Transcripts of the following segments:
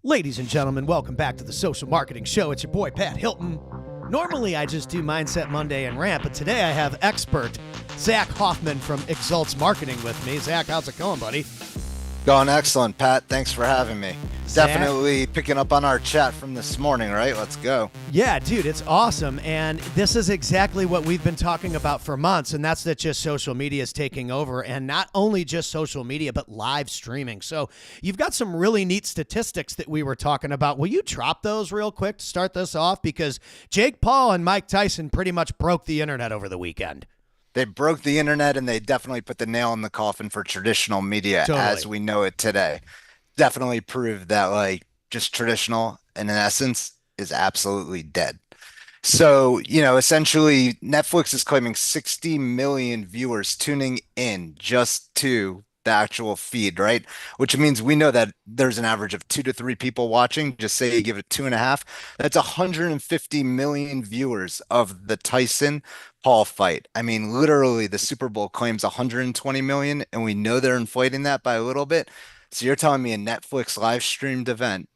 Ladies and gentlemen, welcome back to the Social Marketing Show. It's your boy, Pat Hilton. Normally, I just do Mindset Monday and rant, but today I have expert Zach Hoffman from Exalts Marketing with me. Zach, how's it going, buddy? Going excellent, Pat. Thanks for having me. Zach? Definitely picking up on our chat from this morning, right? Let's go. Yeah, dude, it's awesome. And this is exactly what we've been talking about for months, and that's that just social media is taking over, and not only just social media, but live streaming. So you've got some really neat statistics that we were talking about. Will you drop those real quick to start this off? Because Jake Paul and Mike Tyson pretty much broke the internet over the weekend. They broke the internet and they definitely put the nail in the coffin for traditional media as we know it today. Definitely proved that just traditional in essence is absolutely dead. So, essentially Netflix is claiming 60 million viewers tuning in just to the actual feed, right? Which means we know that there's an average of 2 to 3 people watching. Just say you give it 2.5. That's 150 million viewers of the Tyson Paul fight. I mean, literally the Super Bowl claims 120 million, and we know they're inflating that by a little bit. So you're telling me a Netflix live streamed event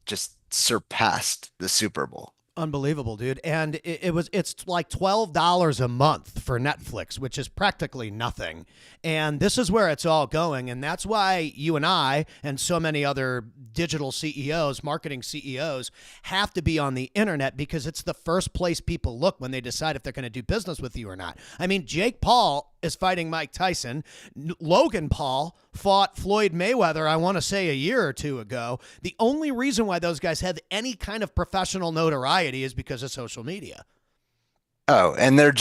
just surpassed the Super Bowl? Unbelievable, dude. And it's like $12 a month for Netflix, which is practically nothing. And this is where it's all going. And that's why you and I and so many other digital CEOs, marketing CEOs, have to be on the internet, because it's the first place people look when they decide if they're going to do business with you or not. I mean, Jake Paul is fighting Mike Tyson. Logan Paul fought Floyd Mayweather, I want to say a year or two ago. The only reason why those guys have any kind of professional notoriety is because of social media. Oh, and they're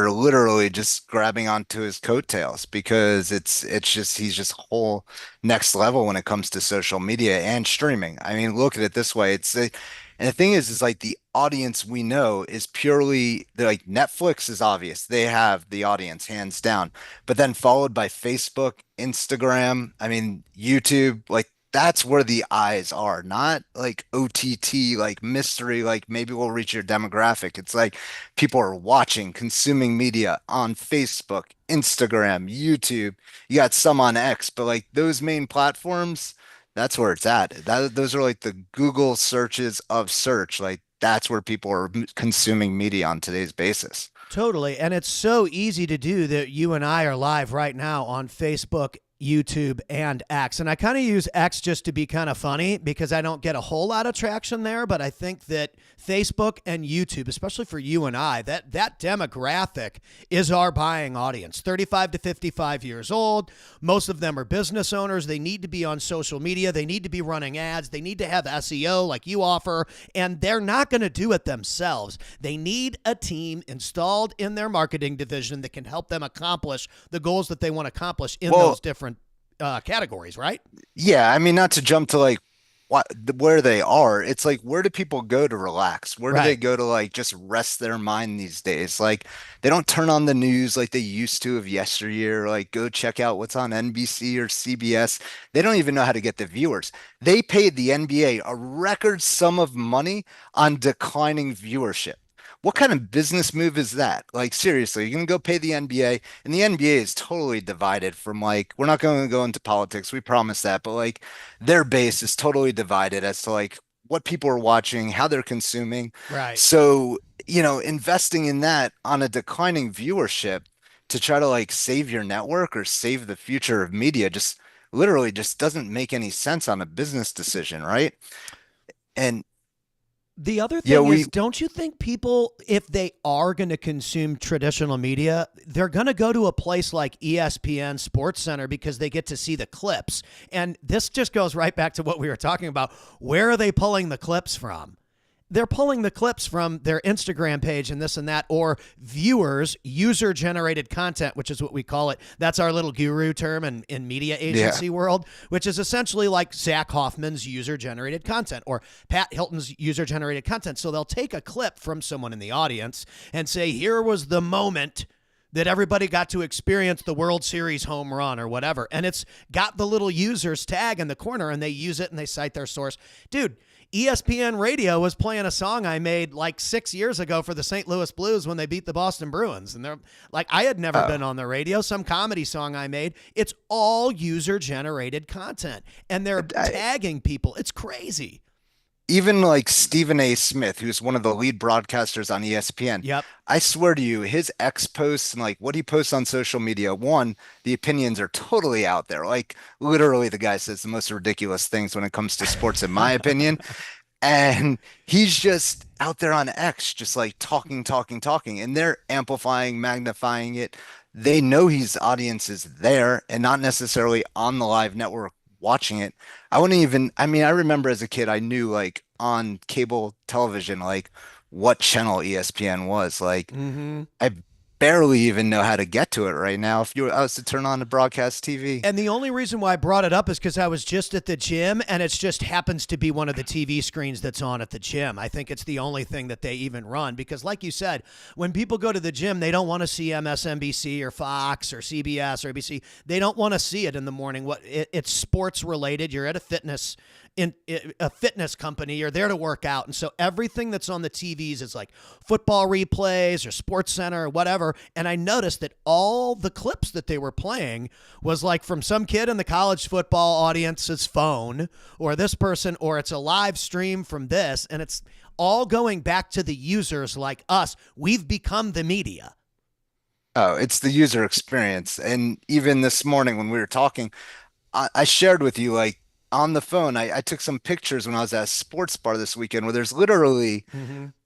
literally just grabbing onto his coattails, because he's just whole next level when it comes to social media and streaming. I mean, look at it this way. And the thing is like the audience we know is purely like Netflix is obvious. They have the audience hands down, but then followed by Facebook, Instagram, I mean, YouTube, that's where the eyes are, not like OTT, like mystery, like maybe we'll reach your demographic. It's like people are watching, consuming media on Facebook, Instagram, YouTube. You got some on X, but like those main platforms, that's where it's at. Those are like the Google searches of search. Like that's where people are consuming media on today's basis. Totally. And it's so easy to do that you and I are live right now on Facebook, YouTube, and X. And I kind of use X just to be kind of funny, because I don't get a whole lot of traction there. But I think that Facebook and YouTube, especially for you and I, that demographic is our buying audience. 35 to 55 years old. Most of them are business owners. They need to be on social media. They need to be running ads. They need to have SEO like you offer. And they're not going to do it themselves. They need a team installed in their marketing division that can help them accomplish the goals that they want to accomplish in those different categories, right? Yeah, I mean, not to jump to where they are. It's like, where do people go to relax? Where do they go to just rest their mind these days? Like, they don't turn on the news like they used to of yesteryear. Like, go check out what's on NBC or CBS. They don't even know how to get the viewers. They paid the NBA a record sum of money on declining viewership. What kind of business move is that? Like, seriously, you're going to go pay the NBA, and the NBA is totally divided from we're not going to go into politics. We promise that. But their base is totally divided as to what people are watching, how they're consuming. Right. So, investing in that on a declining viewership to try to save your network or save the future of media just literally just doesn't make any sense on a business decision, right? And the other thing is, don't you think people, if they are going to consume traditional media, they're going to go to a place like ESPN SportsCenter because they get to see the clips? And this just goes right back to what we were talking about. Where are they pulling the clips from? They're pulling the clips from their Instagram page and this and that, or viewers, user-generated content, which is what we call it. That's our little guru term in media agency world, which is essentially like Zach Hoffman's user-generated content or Pat Hilton's user-generated content. So they'll take a clip from someone in the audience and say, here was the moment that everybody got to experience the World Series home run or whatever. And it's got the little users tag in the corner and they use it and they cite their source. Dude, ESPN Radio was playing a song I made like 6 years ago for the St. Louis Blues when they beat the Boston Bruins. And they're like, I had never been on the radio, some comedy song I made. It's all user generated content and they're tagging people. It's crazy. Even like Stephen A. Smith, who's one of the lead broadcasters on ESPN. Yep. I swear to you, his X posts and like what he posts on social media, one, the opinions are totally out there. Like literally the guy says the most ridiculous things when it comes to sports, in my opinion. And he's just out there on X, just like talking, talking, talking, and they're amplifying, magnifying it. They know his audience is there and not necessarily on the live network watching it. I wouldn't even, I mean, I remember as a kid, I knew like on cable television, like what channel ESPN was. Like I barely even know how to get to it right now. If I was to turn on the broadcast TV. And the only reason why I brought it up is because I was just at the gym and it just happens to be one of the TV screens that's on at the gym. I think it's the only thing that they even run because like you said, when people go to the gym, they don't want to see MSNBC or Fox or CBS or ABC. They don't want to see it in the morning. It's sports related. You're at a fitness company, you're there to work out. And so everything that's on the TVs is like football replays or Sports Center or whatever. And I noticed that all the clips that they were playing was like from some kid in the college football audience's phone or this person, or it's a live stream from this. And it's all going back to the users like us. We've become the media. Oh, it's the user experience. And even this morning when we were talking, I shared with you like on the phone, I took some pictures when I was at a sports bar this weekend where there's literally,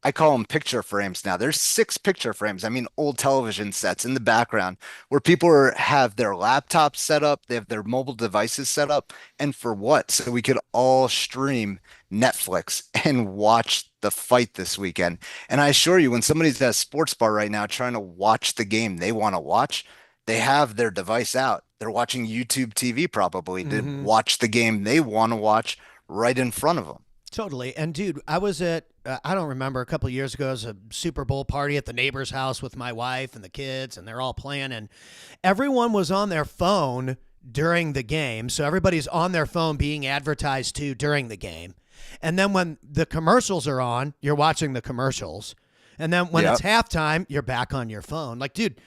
I call them picture frames now. There's 6 picture frames. I mean, old television sets in the background where people have their laptops set up, they have their mobile devices set up. And for what? So we could all stream Netflix and watch the fight this weekend. And I assure you, when somebody's at a sports bar right now trying to watch the game they want to watch, they have their device out. They're watching YouTube TV probably to watch the game they want to watch right in front of them. Totally. And dude, I was at, I don't remember, a couple of years ago, it was a Super Bowl party at the neighbor's house with my wife and the kids, and they're all playing, and everyone was on their phone during the game. So everybody's on their phone being advertised to during the game. And then when the commercials are on, you're watching the commercials. And then when it's halftime, you're back on your phone. Like, dude,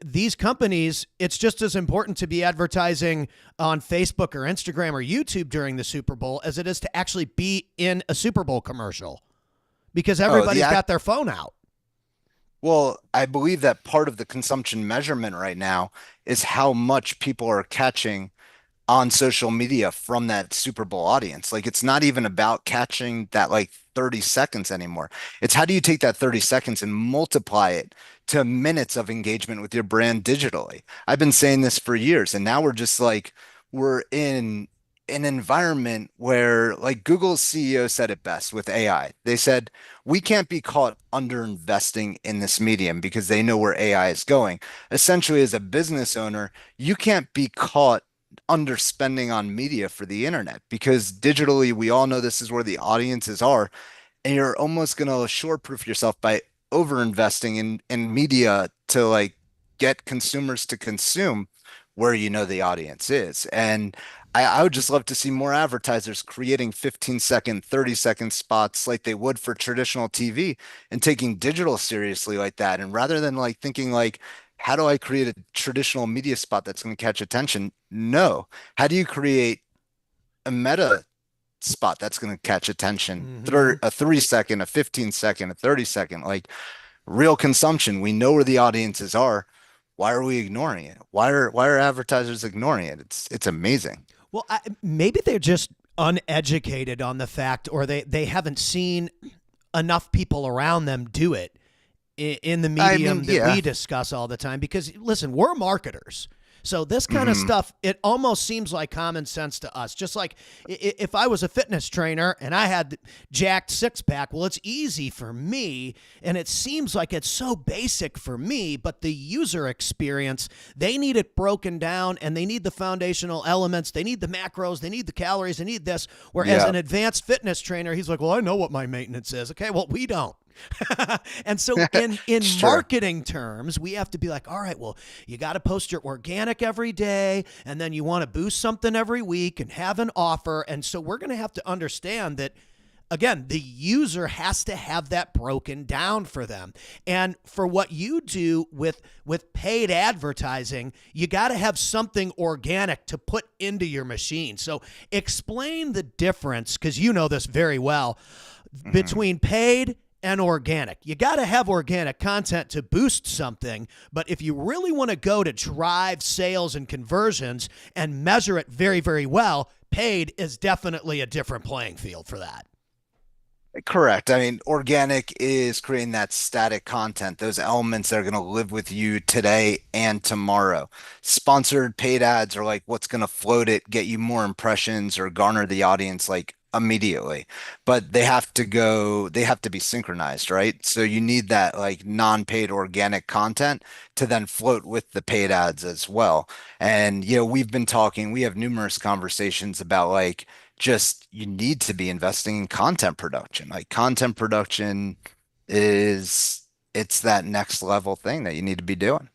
these companies, it's just as important to be advertising on Facebook or Instagram or YouTube during the Super Bowl as it is to actually be in a Super Bowl commercial because everybody's got their phone out. Well, I believe that part of the consumption measurement right now is how much people are catching on social media from that Super Bowl audience. Like it's not even about catching that like 30 seconds anymore. It's how do you take that 30 seconds and multiply it to minutes of engagement with your brand digitally? I've been saying this for years, and now we're just like, we're in an environment where like Google's CEO said it best with AI. They said, we can't be caught underinvesting in this medium because they know where AI is going. Essentially, as a business owner, you can't be caught underspending on media for the internet because digitally we all know this is where the audiences are, and you're almost going to short-proof yourself by over investing in media to like get consumers to consume where you know the audience is. And I would just love to see more advertisers creating 15-second, 30-second spots like they would for traditional TV and taking digital seriously like that. And rather than like thinking like, how do I create a traditional media spot that's going to catch attention? No. How do you create a meta spot that's going to catch attention? A 3-second, a 15-second, a 30-second, like real consumption. We know where the audiences are. Why are we ignoring it? Why are advertisers ignoring it? It's amazing. Well, maybe they're just uneducated on the fact, or they haven't seen enough people around them do it in the medium that we discuss all the time. Because listen, we're marketers. So this kind of stuff, it almost seems like common sense to us. Just like if I was a fitness trainer and I had jacked six-pack, well, it's easy for me, and it seems like it's so basic for me, but the user experience, they need it broken down, and they need the foundational elements. They need the macros. They need the calories. They need this. Whereas an advanced fitness trainer, he's like, well, I know what my maintenance is. Okay, well, we don't. And so in It's true. marketing terms, we have to be like, all right, well, you got to post your organic every day, and then you want to boost something every week and have an offer. And so we're going to have to understand that, again, the user has to have that broken down for them. And for what you do with paid advertising, you got to have something organic to put into your machine. So explain the difference, because you know this very well, Mhm. between paid and organic. You got to have organic content to boost something, but if you really want to go to drive sales and conversions and measure it very, very well, paid is definitely a different playing field for that. Correct. I mean, organic is creating that static content, those elements that are going to live with you today and tomorrow. Sponsored paid ads are like what's going to float it, get you more impressions or garner the audience like immediately. But they have to be synchronized, right? So you need that like non-paid organic content to then float with the paid ads as well. And, we have numerous conversations about like, just you need to be investing in content production. Like content production is it's that next level thing that you need to be doing.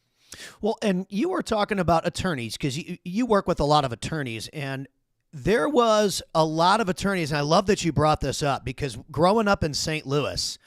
Well, and you were talking about attorneys because you work with a lot of attorneys, and there was a lot of attorneys. And I love that you brought this up because growing up in St. Louis,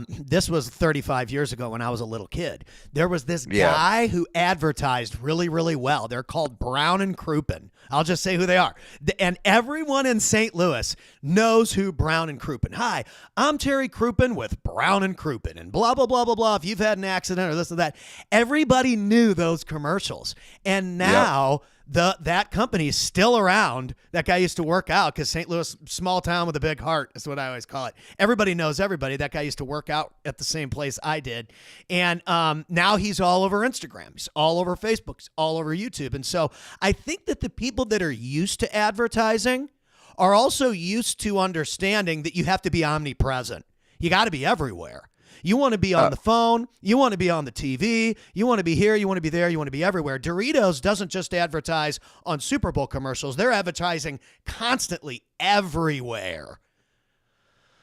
this was 35 years ago when I was a little kid. There was this Yeah. guy who advertised really, really well. They're called Brown and Crouppen. I'll just say who they are. And everyone in St. Louis knows who Brown and Crouppen. Hi, I'm Terry Crouppen with Brown and Crouppen and blah, blah, blah, blah, blah. If you've had an accident or this or that, everybody knew those commercials. And Yep. now that company is still around. That guy used to work out because St. Louis, small town with a big heart, is what I always call it. Everybody knows everybody. That guy used to work out at the same place I did. And now he's all over Instagram. He's all over Facebook. He's all over YouTube. And so I think that the people that are used to advertising are also used to understanding that you have to be omnipresent. You got to be everywhere. You want to be on Uh, the phone. You want to be on the TV. You want to be here. You want to be there. You want to be everywhere. Doritos doesn't just advertise on Super Bowl commercials. They're advertising constantly everywhere.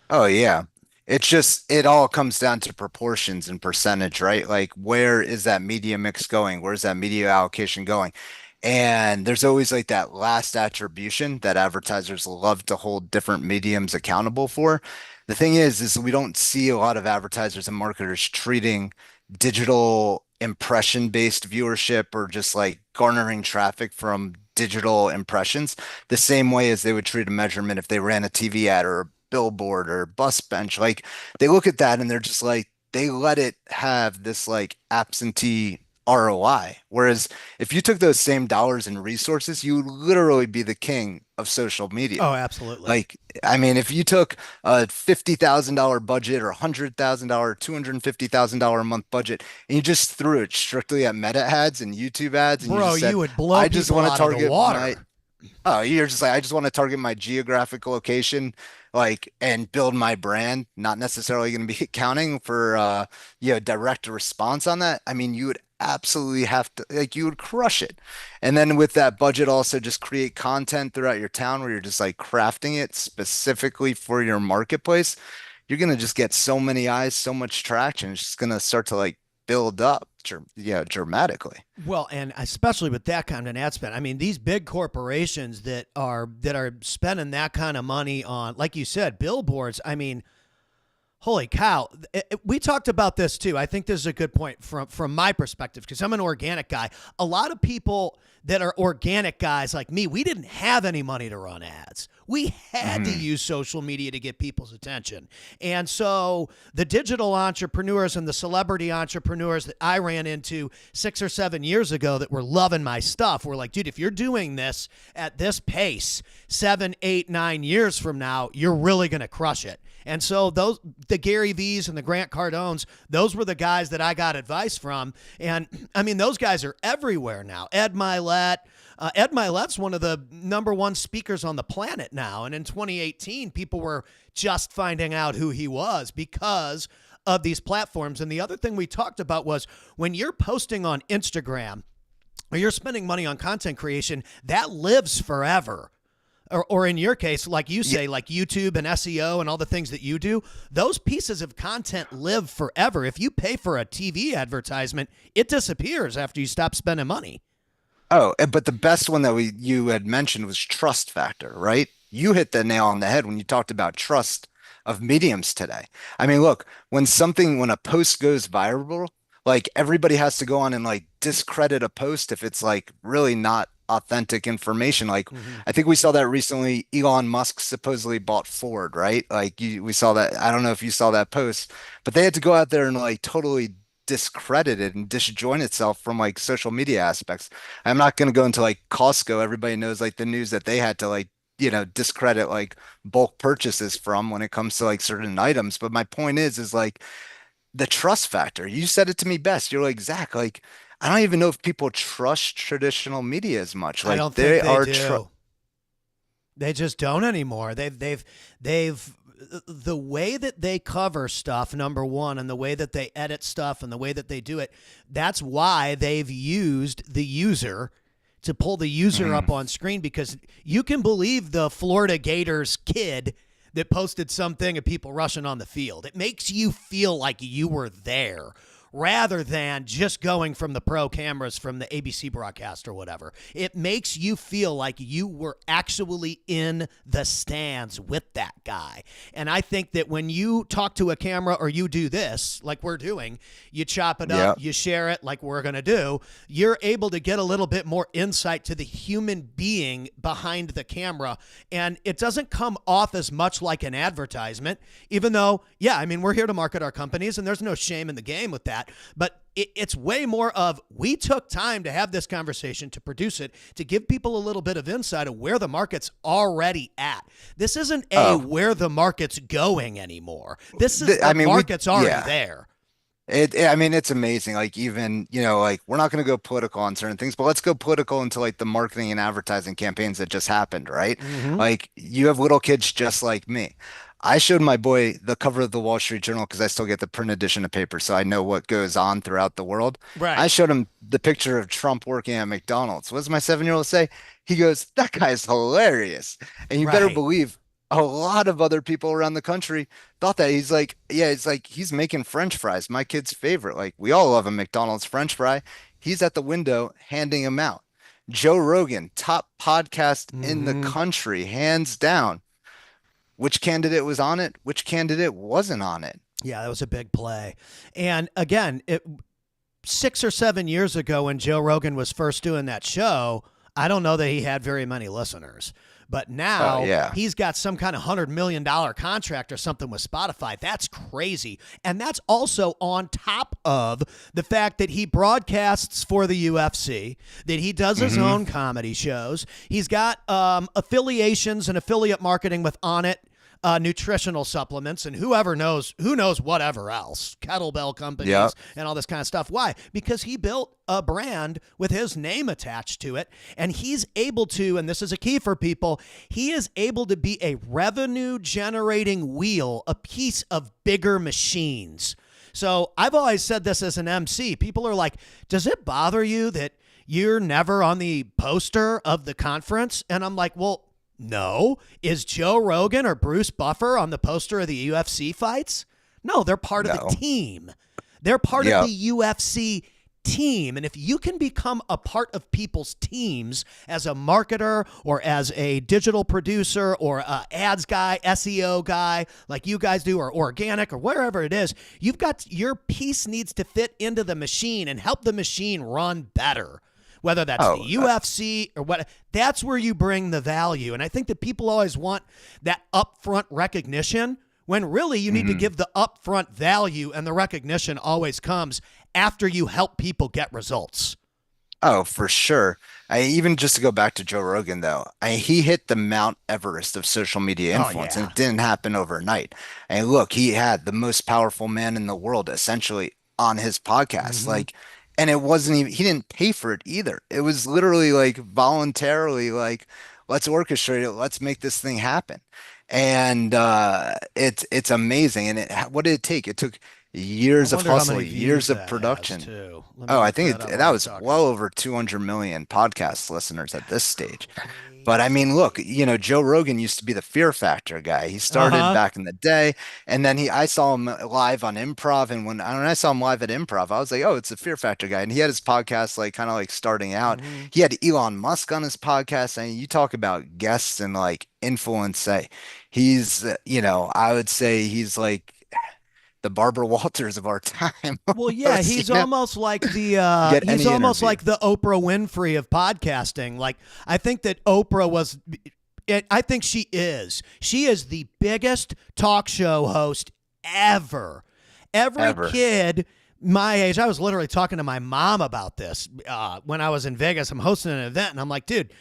oh yeah. It's just it all comes down to proportions and percentage, right? Like where is that media mix going? Where's that media allocation going? And there's always like that last attribution that advertisers love to hold different mediums accountable for. The thing is we don't see a lot of advertisers and marketers treating digital impression-based viewership or just like garnering traffic from digital impressions the same way as they would treat a measurement if they ran a TV ad or a billboard or bus bench. Like they look at that and they're just like, they let it have this like absentee ROI. Whereas if you took those same dollars and resources, you would literally be the king of social media. Oh, absolutely. Like, I mean, if you took a $50,000 budget or $100,000, $250,000 a month budget, and you just threw it strictly at meta ads and YouTube ads, and you Bro, just you said, would blow I just people want to out of the target my water. Oh, you're just like, I just want to target my geographic location, like, and build my brand, not necessarily going to be accounting for, direct response on that. I mean, you would absolutely have to, like, you would crush it. And then with that budget, also just create content throughout your town where you're just like crafting it specifically for your marketplace. You're going to just get so many eyes, so much traction. It's just going to start to like build up, dramatically. Well, and especially with that kind of an ad spend, I mean, these big corporations that are spending that kind of money on, like you said, billboards. I mean, holy cow. We talked about this too. I think this is a good point from my perspective because I'm an organic guy. A lot of people that are organic guys like me, we didn't have any money to run ads. We had to Hmm. use social media to get people's attention. And so the digital entrepreneurs and the celebrity entrepreneurs that I ran into 6 or 7 years ago that were loving my stuff were like, dude, if you're doing this at this pace, 7, 8, 9 years from now, you're really going to crush it. And so the Gary V's and the Grant Cardones, those were the guys that I got advice from. And I mean, those guys are everywhere now. Ed Milet. Ed Milet's one of the number one speakers on the planet now. And in 2018, people were just finding out who he was because of these platforms. And the other thing we talked about was when you're posting on Instagram or you're spending money on content creation, that lives forever. or in your case, like you Yeah. say, like YouTube and SEO and all the things that you do, those pieces of content live forever. If you pay for a TV advertisement, it disappears after you stop spending money. Oh, but the best one that you had mentioned was trust factor, right? You hit the nail on the head when you talked about trust of mediums today. I mean, look, when a post goes viral, like everybody has to go on and like discredit a post if it's like really not authentic information. Like Mm-hmm. I think we saw that recently. Elon Musk supposedly bought Ford, right? We saw that. I don't know if you saw that post, but they had to go out there and like totally discredit it and disjoin itself from like social media aspects. I'm not going to go into like Costco. Everybody knows like the news that they had to like, discredit like bulk purchases from when it comes to like certain items. But my point is like the trust factor. You said it to me best. You're like, Zach, like, I don't even know if people trust traditional media as much. I Like don't think they they are tr do. They just don't anymore. They've the way that they cover stuff, number one, and the way that they edit stuff and the way that they do it, that's why they've used the user to pull the user Mhm. up on screen, because you can believe the Florida Gators kid that posted something of people rushing on the field. It makes you feel like you were there rather than just going from the pro cameras from the ABC broadcast or whatever. It makes you feel like you were actually in the stands with that guy. And I think that when you talk to a camera or you do this, like we're doing, you chop it up, Yeah. you share it like we're going to do, you're able to get a little bit more insight to the human being behind the camera. And it doesn't come off as much like an advertisement, even though, yeah, I mean, we're here to market our companies and there's no shame in the game with that. But it's way more of, we took time to have this conversation, to produce it, to give people a little bit of insight of where the market's already at. This isn't Oh, where the market's going anymore. This is I the mean, market's already yeah. there. I mean, it's amazing. Like even, like we're not going to go political on certain things, but let's go political into like the marketing and advertising campaigns that just happened, right? Mm-hmm. Like you have little kids just like me. I showed my boy the cover of the Wall Street Journal because I still get the print edition of paper, so I know what goes on throughout the world. I Right. showed him the picture of Trump working at McDonald's. What does my 7-year-old say? He goes, "That guy's hilarious." And you better Right. believe a lot of other people around the country thought that. He's like, yeah, it's like he's making French fries, my kid's favorite. Like we all love a McDonald's French fry. He's at the window handing them out. Joe Rogan, top podcast in the Mm-hmm. country, hands down. Which candidate was on it? Which candidate wasn't on it? Yeah, that was a big play. And again, 6 or 7 years ago when Joe Rogan was first doing that show, I don't know that he had very many listeners. But Oh now yeah. he's got some kind of $100 million contract or something with Spotify. That's crazy. And that's also on top of the fact that he broadcasts for the UFC, that he does his Hmm. own comedy shows. He's got affiliations and affiliate marketing with Onnit, nutritional supplements, and who knows whatever else, kettlebell Yeah. companies and all this kind of stuff. Why? Because he built a brand with his name attached to it, and he's able to, and this is a key for people, he is able to be a revenue generating wheel, a piece of bigger machines. So I've always said this as an MC. People are like, does it bother you that you're never on the poster of the conference? And I'm like, well, no. Is Joe Rogan or Bruce Buffer on the poster of the UFC fights? No, they're part of the No. team. They're part of Yeah. the UFC team. And if you can become a part of people's teams as a marketer or as a digital producer or a ads guy, SEO guy, like you guys do, or organic or wherever it is, you've got your piece needs to fit into the machine and help the machine run better. Whether that's the Oh, UFC or what, that's where you bring the value. And I think that people always want that upfront recognition when really you need to mhm. give the upfront value, and the recognition always comes after you help people get results. Oh, for sure. I even just to go back to Joe Rogan though, he hit the Mount Everest of social media Oh, influence, and yeah. it didn't happen overnight. And look, he had the most powerful man in the world essentially on his podcast. Mm-hmm. Like, and it wasn't even, he didn't pay for it either. It was literally like voluntarily like, let's orchestrate it, let's make this thing happen. And it's amazing. And what did it take? It took I years of wonder how hustle, many views years of that has, production. too. Let me Oh, I look think that up that while we're was talking. well over 200 million podcast listeners at this stage. But I mean, look, Joe Rogan used to be the Fear Factor guy. He Uh started huh. back in the day, and then I saw him live on Improv, and when I saw him live at Improv, I was like, oh, it's the Fear Factor guy. And he had his podcast like kind of like starting out. Hmm. He had Elon Musk on his podcast, and you talk about guests and like influence. He's, I would say he's like the Barbara Walters of our time. Well, yeah, Almost, get he's any almost interview. like the Oprah Winfrey of podcasting. Like I think that Oprah was I think she is. She is the biggest talk show host ever. Every Ever. kid my age, I was literally talking to my mom about this when I was in Vegas. I'm hosting an event, and I'm like, dude,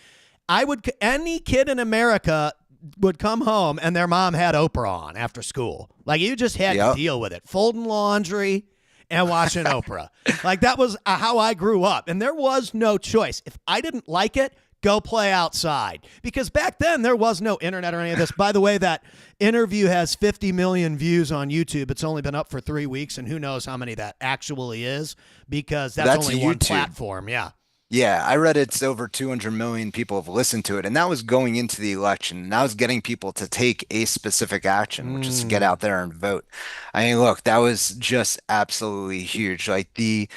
any kid in America would come home and their mom had Oprah on after school. Like you just had to Yep. deal with it, folding laundry and watching Oprah. Like that was how I grew up, and there was no choice. If I didn't like it, go play outside. Because back then there was no internet or any of this. By the way, that interview has 50 million views on YouTube. It's only been up for 3 weeks, and who knows how many that actually is because that's That's only one YouTube. platform. Yeah. Yeah, I read it's over 200 million people have listened to it, and that was going into the election, and that was getting people to take a specific action, which is to get Mm, out there and vote. I mean, look, that was just absolutely huge. Like the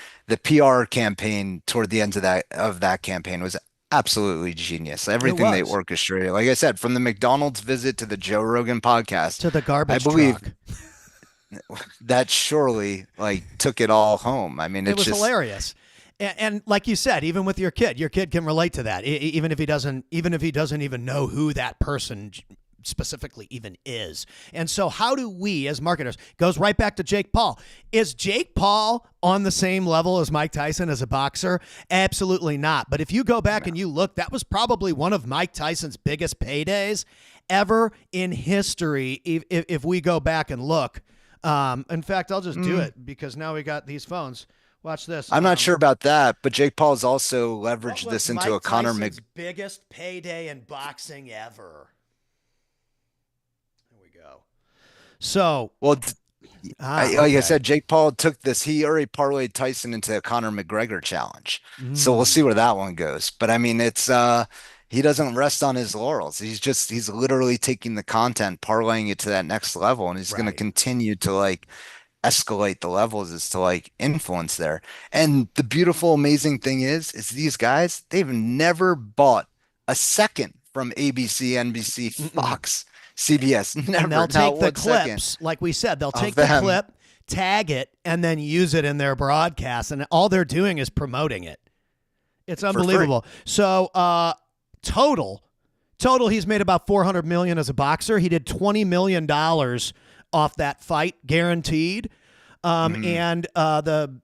PR campaign toward the end of that campaign was absolutely genius. it Everything they was orchestrated, like I said, from the McDonald's visit to the Joe Rogan podcast, to the I garbage believe truck. that surely like took it all home. I mean, It it's was just hilarious. And like you said, even with your kid can relate to that. Even if he doesn't even know who that person specifically even is. And so how do we as marketers goes right back to Jake Paul. Is Jake Paul on the same level as Mike Tyson as a boxer? Absolutely not. But if you go back and you look, that was probably one of Mike Tyson's biggest paydays ever in history if we go back and look. In fact, I'll just do mm, it because now we got these phones. Watch this. I'm not sure about that, but Jake Paul's also What leveraged was this into a Mike Conor Tyson's biggest payday in boxing ever? Here we go. So, Well, like I okay. said, Jake Paul took this. He already parlayed Tyson into a Conor McGregor challenge. So we'll see Mm, where that one goes. But I mean, it's he doesn't rest on his laurels. He's literally taking the content, parlaying it to that next level, and he's going to right. continue to like escalate the levels as to like influence there. And the beautiful, amazing thing is these guys, they've never bought a second from ABC, NBC, Mm-mm. Fox, CBS. And Never, they'll not take the 1 second clips, like we said, they'll of take the them clip, tag it, and then use it in their broadcast. And all they're doing is promoting it. It's for free. unbelievable. So, total, he's made about 400 million as a boxer. He did 20 million dollars off that fight, guaranteed. Mhm. And the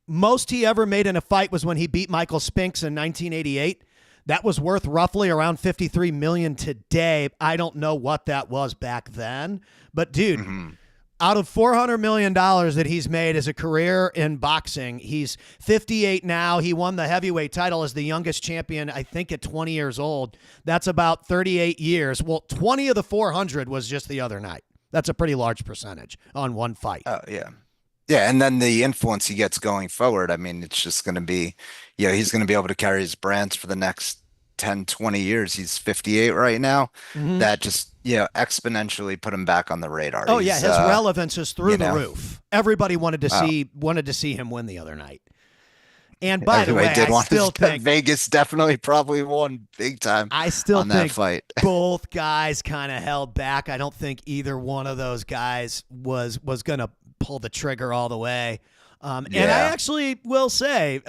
most he ever made in a fight was when he beat Michael Spinks in 1988. That was worth roughly around 53 million today. I don't know what that was back then, but dude, Mhm. out of $400 million that he's made as a career in boxing, he's 58 now. He won the heavyweight title as the youngest champion, I think, at 20 years old. That's about 38 years. Well, 20 of the 400 was just the other night. That's a pretty large percentage on one fight. Oh yeah. Yeah, and then the influence he gets going forward, I mean, it's just going to be, he's going to be able to carry his brands for the next 10, 20 years. He's 58 right now. Mm-hmm. That just, exponentially put him back on the radar. Oh yeah, He's, his relevance is through you the know, roof. Everybody oh, wanted to see him win the other night. And by the everybody way, did want to, Vegas definitely probably won big time I still on that think fight. both guys kind of held back. I don't think either one of those guys was going to pull the trigger all the way. And I Yeah. actually will say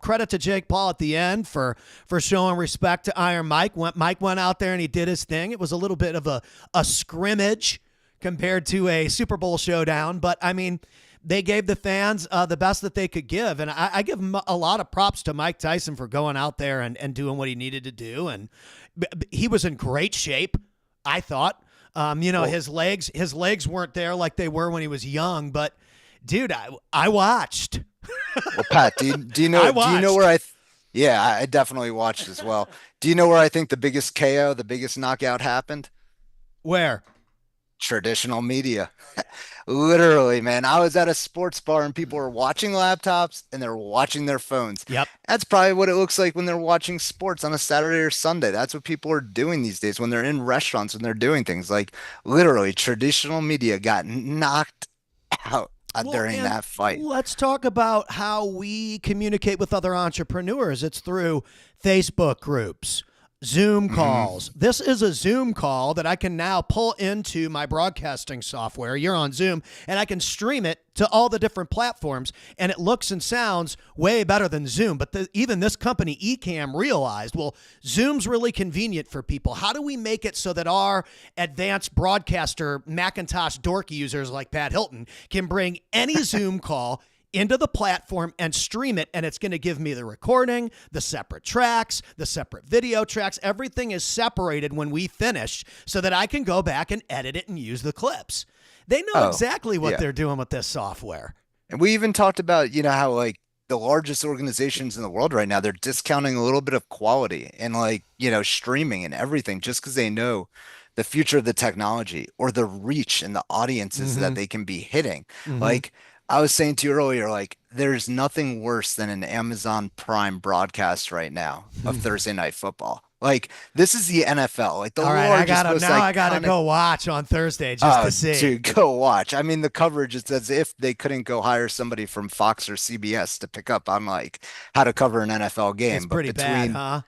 credit to Jake Paul at the end for showing respect to Iron Mike. Mike went out there and he did his thing. It was a little bit of a scrimmage compared to a Super Bowl showdown, but I mean, they gave the fans the best that they could give. And I give him a lot of props to Mike Tyson for going out there and doing what he needed to do. And he was in great shape, I thought. Well, His legs weren't there like they were when he was young, but dude, I watched. well, Pat, I do you know where watched. yeah, I definitely watched as well. Do you know where I think the biggest KO, the biggest knockout happened? Where? Traditional media. Literally, man. I was at a sports bar and people were watching laptops and they're watching their phones. Yep. That's probably what it looks like when they're watching sports on a Saturday or Sunday. That's what people are doing these days when they're in restaurants, when they're doing things. Like literally, traditional media got knocked out Well, during and that fight. let's talk about how we communicate with other entrepreneurs. It's through Facebook groups, Zoom Hmm. calls. This is a Zoom call that I can now pull into my broadcasting software. You're on Zoom, and I can stream it to all the different platforms, and it looks and sounds way better than Zoom. But even this company, Ecamm, realized, well, Zoom's really convenient for people. How do we make it so that our advanced broadcaster Macintosh dork users like Pat Hilton can bring any Zoom call into the platform and stream it, and it's going to give me the recording, the separate tracks, the separate video tracks. Everything is separated when we finish so that I can go back and edit it and use the clips. They know Oh, exactly what yeah. they're doing with this software. And we even talked about, how like the largest organizations in the world right now, they're discounting a little bit of quality and like, streaming and everything just because they know the future of the technology or the reach and the audiences that Mm-hmm. they can be hitting. Mm-hmm. Like I was saying to you earlier, like there's nothing worse than an Amazon Prime broadcast right now of Thursday Night Football. Like this is the NFL, like the All right, largest, most I gotta iconic. go watch on Thursday just to see. Dude, go watch. I mean, the coverage is as if they couldn't go hire somebody from Fox or CBS to pick up on like how to cover an NFL It's game. But pretty bad, huh?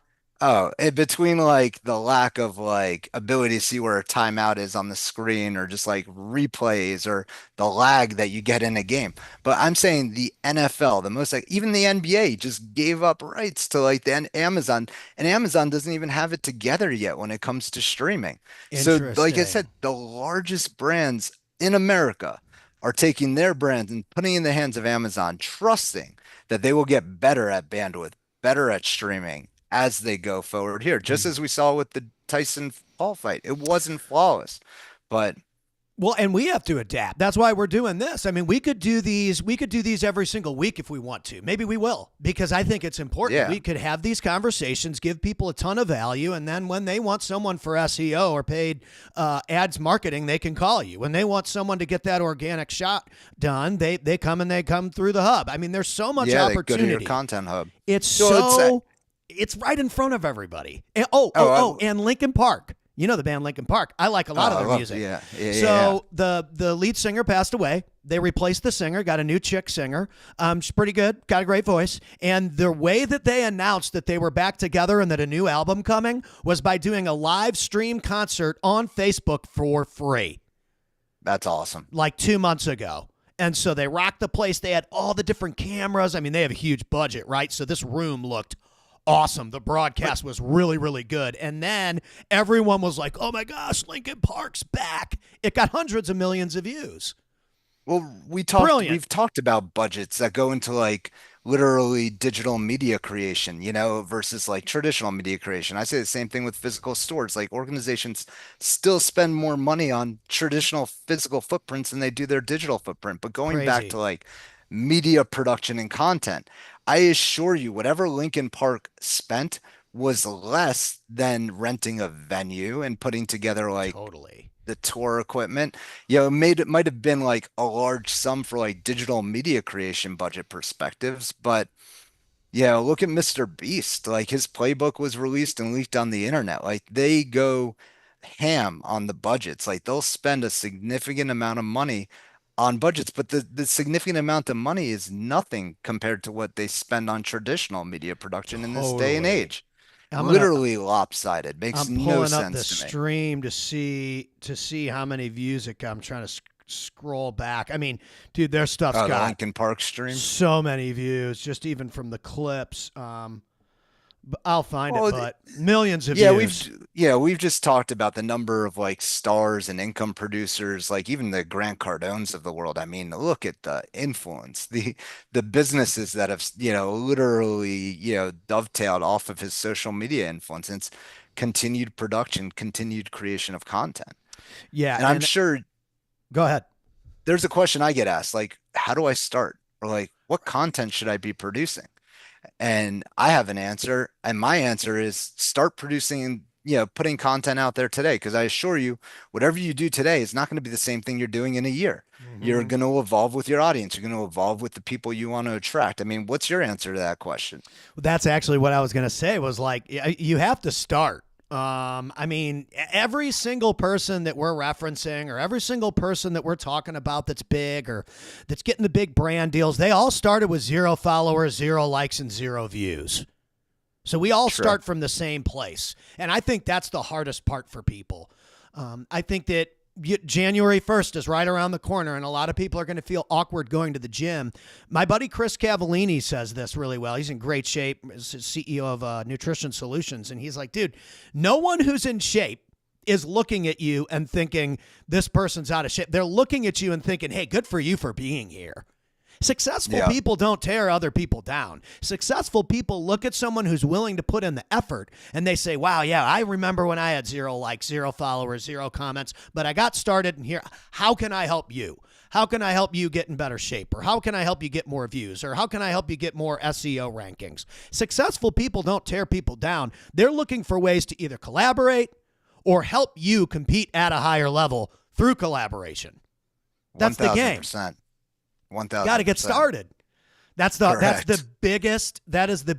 between like the lack of like ability to see where a timeout is on the screen or just like replays or the lag that you get in a game. But I'm saying the NFL, the most like even the NBA just gave up rights to like Amazon, and Amazon doesn't even have it together yet when it comes to streaming. So like I said, Interesting. the largest brands in America are taking their brands and putting in the hands of Amazon, trusting that they will get better at bandwidth, better at streaming as they go forward here, just as we saw with the Tyson Paul fight. It wasn't flawless, but Well, and we have to adapt. That's why we're doing this. I mean, we could do these. We could do these every single week if we want to. Maybe we will because I think it's important. yeah, We could have these conversations, give people a ton of value, and then when they want someone for SEO or paid ads marketing, they can call you. When they want someone to get that organic shot done, they come and they come through the hub. I mean, there's so much yeah, they go to your opportunity. content hub. It's So it's so it's right in front of everybody. And, oh, and Lincoln Park. You know the band Lincoln Park. I like a lot of I their love music. yeah, yeah, yeah, yeah. So the lead singer passed away. They replaced the singer, got a new chick singer. She's pretty good, got a great voice. And the way that they announced that they were back together and that a new album coming was by doing a live stream concert on Facebook for free, That's awesome. like 2 months ago. And so they rocked the place. They had all the different cameras. I mean, they have a huge budget, right? So this room looked awesome. The But broadcast was really, really good. And then everyone was like, oh my gosh, Lincoln Park's back. It got hundreds of millions of views. Brilliant. we've talked about budgets that go into like literally digital media creation, versus like traditional media creation. I say the same thing with physical stores. Like organizations still spend more money on traditional physical footprints than they do their digital footprint. But going back to Crazy. like media production and content, I assure you, whatever Lincoln Park spent was less than renting a venue and putting together like Totally. the tour equipment. It might have been like a large sum for like digital media creation budget perspectives, but look at Mr. Beast. Like his playbook was released and leaked on the internet. Like they go ham on the budgets. Like they'll spend a significant amount of money on budgets, but the significant amount of money is nothing compared to what they spend on traditional media production in this day and Totally. age. I'm gonna Literally lopsided. Makes I'm no pulling up the sense to me. stream to see how many views it got. I'm trying to scroll back. I mean, dude, their stuff's Oh, the got Lincoln Park stream. so many views, just even from the clips. But I'll find it, Well, but millions of yeah, views. we've just talked about the number of like stars and income producers, like even the Grant Cardones of the world. I mean, look at the influence, the businesses that have, literally, dovetailed off of his social media influence. And it's continued production, continued creation of content. Yeah, And I'm and sure go ahead. there's a question I get asked, like, how do I start? Or like, what content should I be producing? And I have an answer, and my answer is start producing, putting content out there today. Because I assure you, whatever you do today is not going to be the same thing you're doing in a year. You're Hmm. going to evolve with your audience. You're going to evolve with the people you want to attract. I mean, what's your answer to that question? That's actually what I was going to say was like, you have to start. I mean, every single person that we're referencing or every single person that we're talking about that's big or that's getting the big brand deals, they all started with 0 followers, 0 likes, and 0 views. So we all True. start from the same place. And I think that's the hardest part for people. I think that January 1st is right around the corner, and a lot of people are going to feel awkward going to the gym. My buddy Chris Cavallini says this really well. He's in great shape, he's CEO of Nutrition Solutions. And he's like, dude, no one who's in shape is looking at you and thinking this person's out of shape. They're looking at you and thinking, hey, good for you for being here. Successful Yeah. people don't tear other people down. Successful people look at someone who's willing to put in the effort and they say, wow, yeah, I remember when I had 0 likes, 0 followers, 0 comments, but I got started and here. How can I help you? How can I help you get in better shape? Or how can I help you get more views? Or how can I help you get more SEO rankings? Successful people don't tear people down. They're looking for ways to either collaborate or help you compete at a higher level through collaboration. That's the game. 1000%. Got to get 1000%. started. That's the Correct.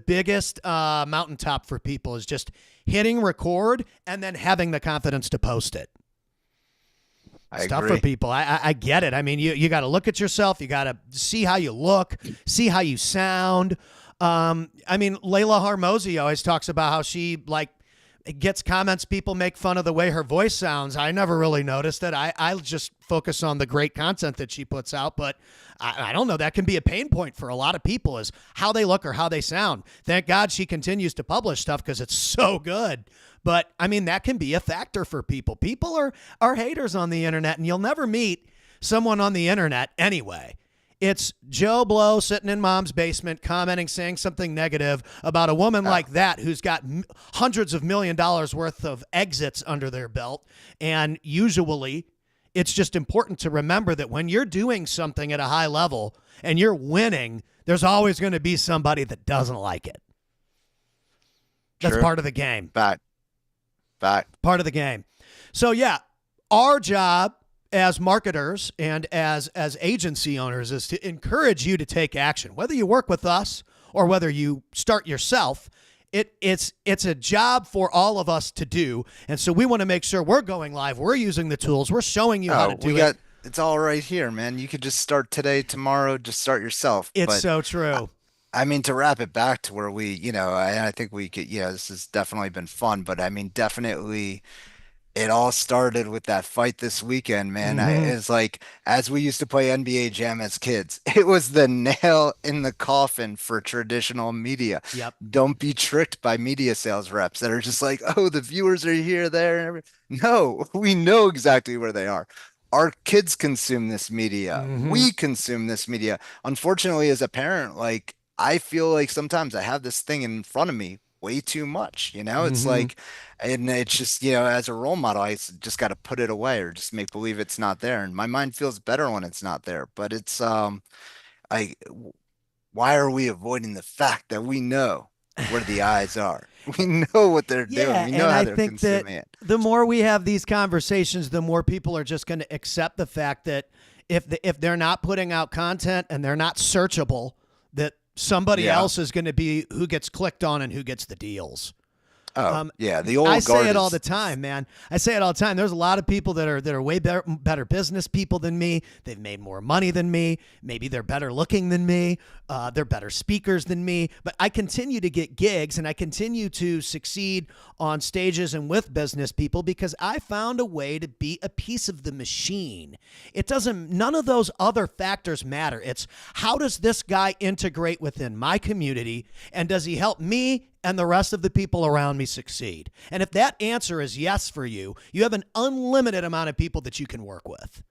biggest mountaintop for people is just hitting record and then having the confidence to post it. I It's tough for agree. people. I get it. I mean, you got to look at yourself. You got to see how you look, see how you sound. I mean, Layla Harmozy always talks about how she like gets comments. People make fun of the way her voice sounds. I never really noticed it. I just focus on the great content that she puts out, but I don't know. That can be a pain point for a lot of people is how they look or how they sound. Thank God she continues to publish stuff because it's so good. But I mean, that can be a factor for people. People are haters on the internet, and you'll never meet someone on the internet anyway. It's Joe Blow sitting in mom's basement commenting, saying something negative about a woman Oh, like that who's got hundreds of $1 million worth of exits under their belt. And usually it's just important to remember that when you're doing something at a high level and you're winning, there's always going to be somebody that doesn't like it. That's true. part of the game. Fact. Fact. Part of the game. So yeah, our job as marketers and as agency owners is to encourage you to take action. Whether you work with us or whether you start yourself, it's a job for all of us to do. And so we want to make sure we're going live, we're using the tools, we're showing you how to Oh, we do it. got it's all right here, man. You could just start today, tomorrow, just start yourself. It's But so I, true. I mean, to wrap it back to where I think we could, this has definitely been fun, but I mean, definitely it all started with that fight this weekend, man. Mm-hmm. It's like as we used to play NBA Jam as kids, it was the nail in the coffin for traditional media. Yep. Don't be tricked by media sales reps that are just like, oh, the viewers are here, there. No, we know exactly where they are. Our kids consume this media. Mm-hmm. We consume this media. Unfortunately, as a parent, like I feel like sometimes I have this thing in front of me way too much. It's Mm-hmm. like, and it's just, as a role model, just got to put it away or just make believe it's not there. And my mind feels better when it's not there. But I, why are we avoiding the fact that we know where the eyes are? We know what they're doing. Yeah, We know and how I they're think that consuming it. the more we have these conversations, the more people are just going to accept the fact that if they're not putting out content and they're not searchable, that somebody Yeah. else is going to be who gets clicked on and who gets the deals. Oh, Um, yeah. The I old say guard it all the is time, man. I say it all the time. There's a lot of people that are way better business people than me. They've made more money than me. Maybe they're better looking than me. They're better speakers than me. But I continue to get gigs and I continue to succeed on stages and with business people because I found a way to be a piece of the machine. It doesn't. None of those other factors matter. It's how does this guy integrate within my community, and does he help me and the rest of the people around me succeed? And if that answer is yes for you, you have an unlimited amount of people that you can work with.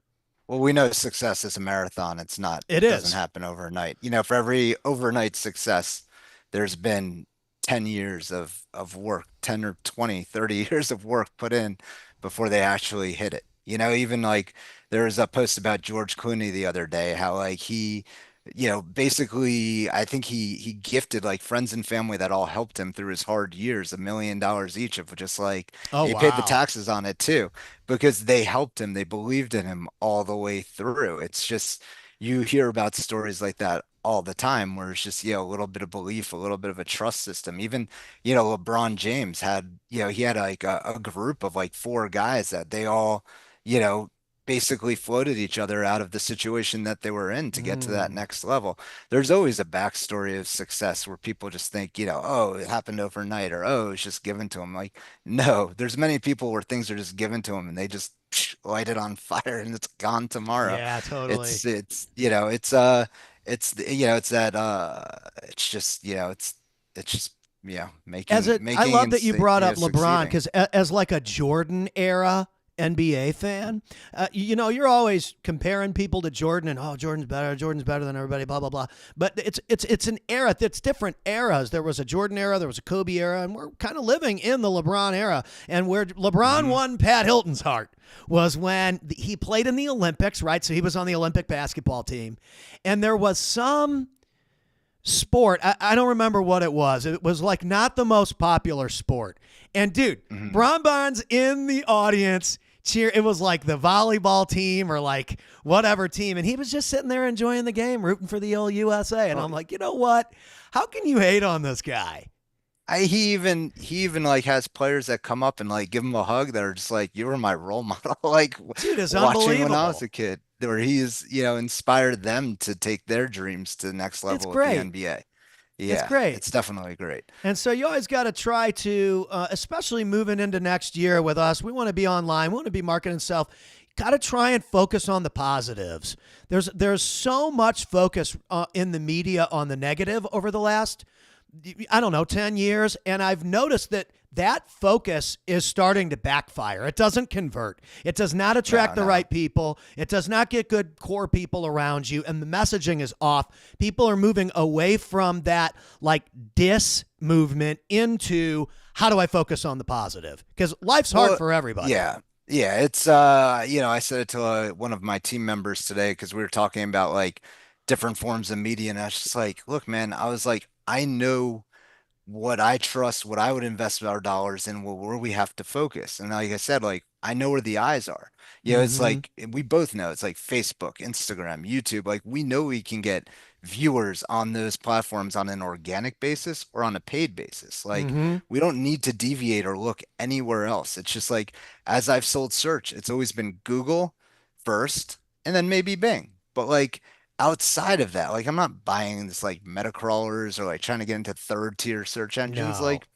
Well, we know success is a marathon. It Doesn't is. happen overnight. For every overnight success, there's been 10 years of work, 10 or 20, 30 years of work put in before they actually hit it. Even like there was a post about George Clooney the other day, how like he basically, I think he gifted like friends and family that all helped him through his hard years $1 million each of just like Oh, he paid the wow. taxes on it too because they helped him. They believed in him all the way through. It's just you hear about stories like that all the time where it's just, a little bit of belief, a little bit of a trust system. Even, LeBron James had, he had like a group of like four guys that they all, you know, basically floated each other out of the situation that they were in to get to that Mm. next level. There's always a backstory of success where people just think, oh, it happened overnight or oh, it's just given to them. Like, no, there's many people where things are just given to them and they just light it on fire and it's gone tomorrow. Yeah, totally. It's that it's just, it's just As making it, I making love and that you brought up LeBron succeeding. because as like a Jordan era NBA fan, you're always comparing people to Jordan and Jordan's better than everybody, blah blah blah. But it's an era that's different eras. There was a Jordan era, there was a Kobe era, and we're kind of living in the LeBron era. And where LeBron Hmm. won Pat Hilton's heart was when he played in the Olympics, right? So he was on the Olympic basketball team, and there was some sport. I don't remember what it was. It was like not the most popular sport. And dude, Hmm. Bron Bonds in the audience cheer. It was like the volleyball team or like whatever team. And he was just sitting there enjoying the game, rooting for the old USA. And I'm like, you know what? How can you hate on this guy? He even like has players that come up and like give him a hug that are just like you were my role model like Dude is watching when I was unbelievable. a kid where he's inspired them to take their dreams to the next It's level with the great. NBA. It's Yeah, great. it's definitely great. And so you always got to try to, especially moving into next year with us, we want to be online, we want to be marketing self. Got to try and focus on the positives. There's so much focus in the media on the negative over the last, I don't know, 10 years. And I've noticed that that focus is starting to backfire. It doesn't convert. It does not attract No, the no. right people. It does not get good core people around you. And the messaging is off. People are moving away from that like diss movement into how do I focus on the positive? Because life's hard Well, for everybody. yeah. Yeah, it's I said it to one of my team members today because we were talking about like different forms of media and I was just like, look, man, I was like, I know what I trust, what I would invest our dollars in, where we have to focus. And like I said, like I know where the eyes are. It's Mm-hmm. like we both know it's like Facebook, Instagram, YouTube. Like we know we can get viewers on those platforms on an organic basis or on a paid basis. Like Mm-hmm. we don't need to deviate or look anywhere else. It's just like as I've sold search, it's always been Google first and then maybe Bing. But like outside of that, like I'm not buying this like meta crawlers or like trying to get into third tier search engines. No. Like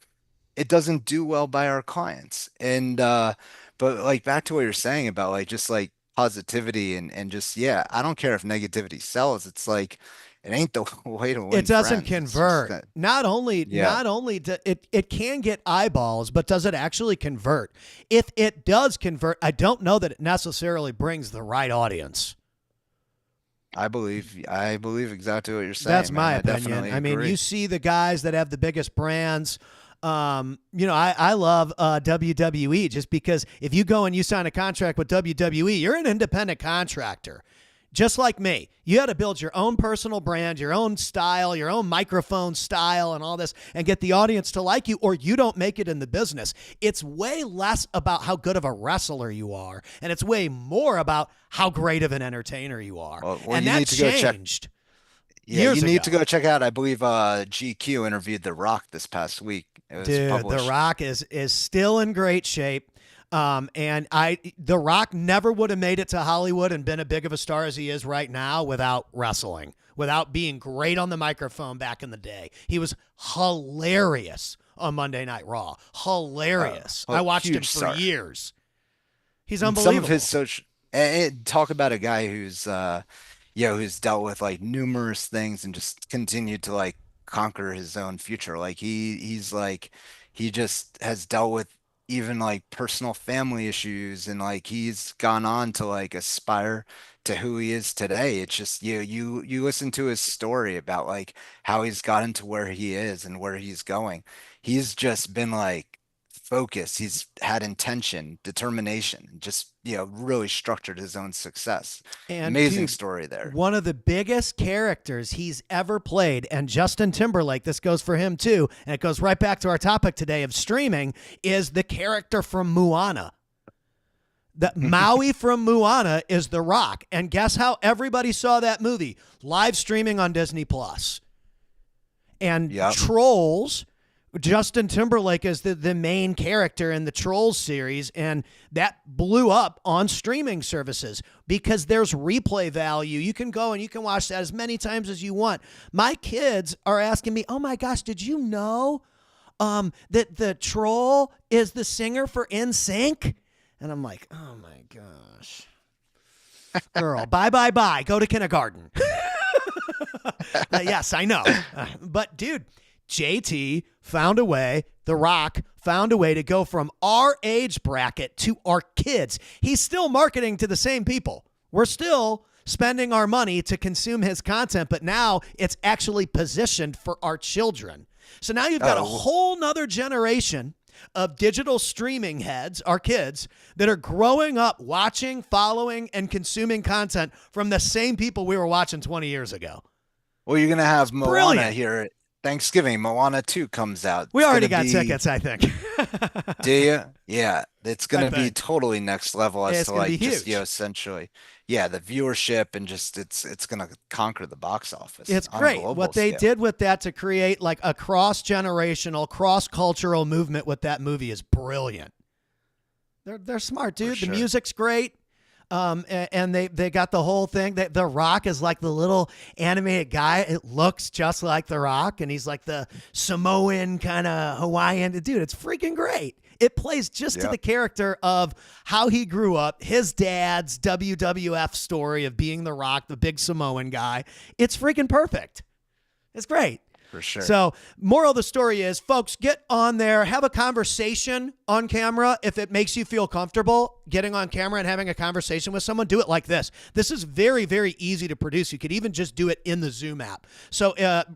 it doesn't do well by our clients. And but like back to what you're saying about like just like positivity and just yeah, I don't care if negativity sells. It's like it ain't the way to It win doesn't friends. It's just convert. that yeah. Not only it can get eyeballs, but does it actually convert? If it does convert, I don't know that it necessarily brings the right audience. I believe exactly what you're That's saying, my man. I opinion. definitely I mean, you agree. see the guys that have the biggest brands. I love WWE just because if you go and you sign a contract with WWE, you're an independent contractor. Just like me, you had to build your own personal brand, your own style, your own microphone style, and all this, and get the audience to like you, or you don't make it in the business. It's way less about how good of a wrestler you are, and it's way more about how great of an entertainer you are. Well, And you that need to go check. changed Yeah, you years need to ago. go check out. I believe GQ interviewed The Rock this past week. It was Dude, The published. Rock is still in great shape. And The Rock never would have made it to Hollywood and been as big of a star as he is right now without wrestling, without being great on the microphone back in the day. He was hilarious on Monday Night Raw. Hilarious. I watched him Huge for star. years. He's And some of his unbelievable. social and talk about a guy who's dealt with like numerous things and just continued to like conquer his own future. Like he's like he just has dealt with even like personal family issues and like he's gone on to like aspire to who he is today. It's just you listen to his story about like how he's gotten to where he is and where he's going. He's just been like focus. He's had intention, determination, and just, really structured his own success. And Amazing dude, story there. one of the biggest characters he's ever played, and Justin Timberlake, this goes for him too, and it goes right back to our topic today of streaming, is the character from Moana. The Maui from Moana is The Rock. And guess how everybody saw that movie? Live streaming on Disney Plus. And Yep. Trolls, Justin Timberlake is the main character in the Trolls series, and that blew up on streaming services because there's replay value. You can go and you can watch that as many times as you want. My kids are asking me, oh my gosh, did you know that the troll is the singer for NSYNC? And I'm like, oh my gosh. Girl, bye. Go to kindergarten. Yes, I know. But dude, JT found a way, The Rock found a way to go from our age bracket to our kids. He's still marketing to the same people. We're still spending our money to consume his content, but now it's actually positioned for our children. So now you've got a whole nother generation of digital streaming heads, our kids, that are growing up watching, following, and consuming content from the same people we were watching 20 years ago. Well, you're going to have Moana brilliant. here. Thanksgiving, Moana 2 comes out. We already got tickets, I think. Do you? Yeah, it's going to be totally next level as It's to gonna be like just, huge. essentially, yeah, the viewership and just it's going to conquer the box office It's on a great global what they scale. did with that to create like a cross-generational, cross-cultural movement with that movie is brilliant. They're smart, dude. For The sure. music's great. And they got the whole thing. The Rock is like the little animated guy. It looks just like The Rock, and he's like the Samoan kind of Hawaiian dude. It's freaking great. It plays just to the character of how he grew up, his dad's WWF story of being The Rock, the big Samoan guy. It's freaking perfect. It's great. For sure. So, moral of the story is, folks, get on there, have a conversation on camera. If it makes you feel comfortable getting on camera and having a conversation with someone, do it like this. This is very, very easy to produce. You could even just do it in the Zoom app. So,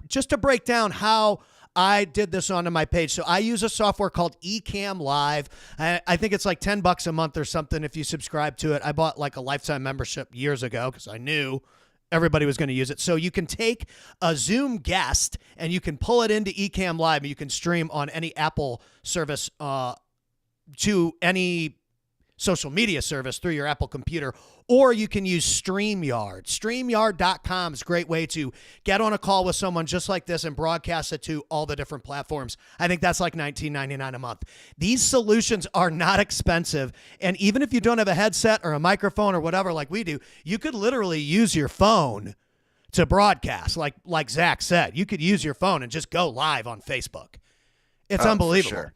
just to break down how I did this onto my page. So I use a software called Ecamm Live. I think it's like $10 a month or something if you subscribe to it. I bought like a lifetime membership years ago because I knew everybody was going to use it. So you can take a Zoom guest and you can pull it into Ecamm Live and you can stream on any Apple service to any social media service through your Apple computer, or you can use StreamYard. StreamYard.com is a great way to get on a call with someone just like this and broadcast it to all the different platforms. I think that's like $19.99 a month. These solutions are not expensive, and even if you don't have a headset or a microphone or whatever like we do, you could literally use your phone to broadcast. Like Zach said, you could use your phone and just go live on Facebook. It's unbelievable. For sure.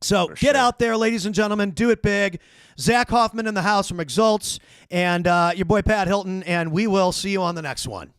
So get out there, ladies and gentlemen. Do it big. Zach Hoffman in the house from Exults and your boy Pat Hilton, and we will see you on the next one.